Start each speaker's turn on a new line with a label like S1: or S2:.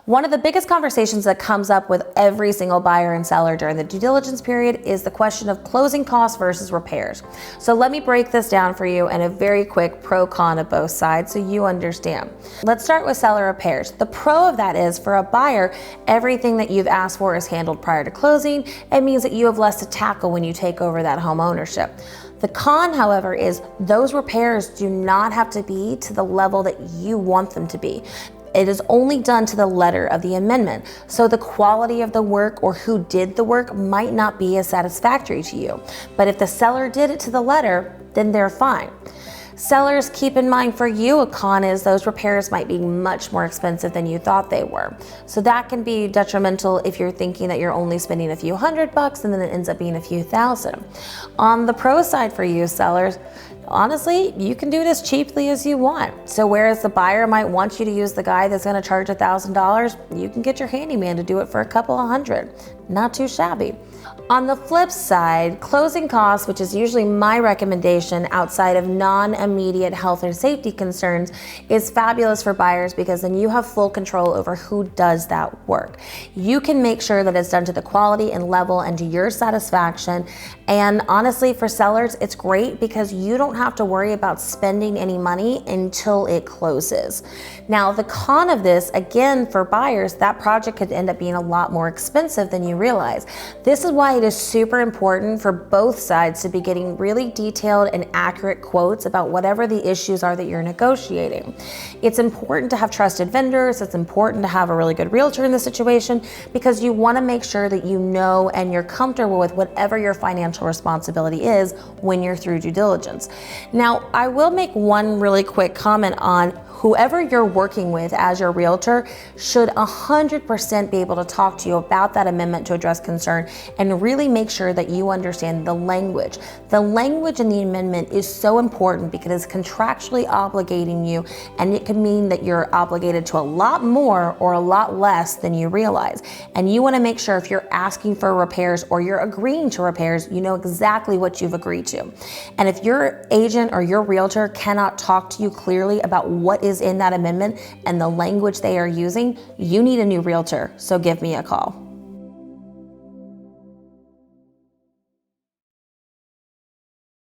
S1: One of the biggest conversations that comes up with every single buyer and seller during the due diligence period is the question of closing costs versus repairs. So let me break this down for you in a very quick pro-con of both sides so you understand. Let's start with seller repairs. The pro of that is, for a buyer, everything that you've asked for is handled prior to closing. It means that you have less to tackle when you take over that home ownership. The con, however, is those repairs do not have to be to the level that you want them to be. It is only done to the letter of the amendment. So the quality of the work or who did the work might not be as satisfactory to you. But if the seller did it to the letter, then they're fine. Sellers, keep in mind, for you, a con is those repairs might be much more expensive than you thought they were. So that can be detrimental if you're thinking that you're only spending a few $100 and then it ends up being a few thousand. On the pro side for you, sellers, honestly, you can do it as cheaply as you want. So whereas the buyer might want you to use the guy that's going to charge $1,000, you can get your handyman to do it for a couple of hundred. Not too shabby. On the flip side, closing costs, which is usually my recommendation outside of non-immediate health or safety concerns, is fabulous for buyers because then you have full control over who does that work. You can make sure that it's done to the quality and level and to your satisfaction. And honestly, for sellers, it's great because you don't have to worry about spending any money until it closes. Now, the con of this, again, for buyers, that project could end up being a lot more expensive than you realize. This is why it is super important for both sides to be getting really detailed and accurate quotes about whatever the issues are that you're negotiating. It's important to have trusted vendors. It's important to have a really good realtor in the situation because you want to make sure that you know and you're comfortable with whatever your financial responsibility is when you're through due diligence. Now, I will make one really quick comment on whoever you're working with as your realtor should 100% be able to talk to you about that amendment to address concern and really make sure that you understand the language. The language in the amendment is so important because it's contractually obligating you, and it can mean that you're obligated to a lot more or a lot less than you realize. And you want to make sure if you're asking for repairs or you're agreeing to repairs, you know exactly what you've agreed to. And if your agent or your realtor cannot talk to you clearly about what is in that amendment and the language they are using, you need a new realtor. So give me a call.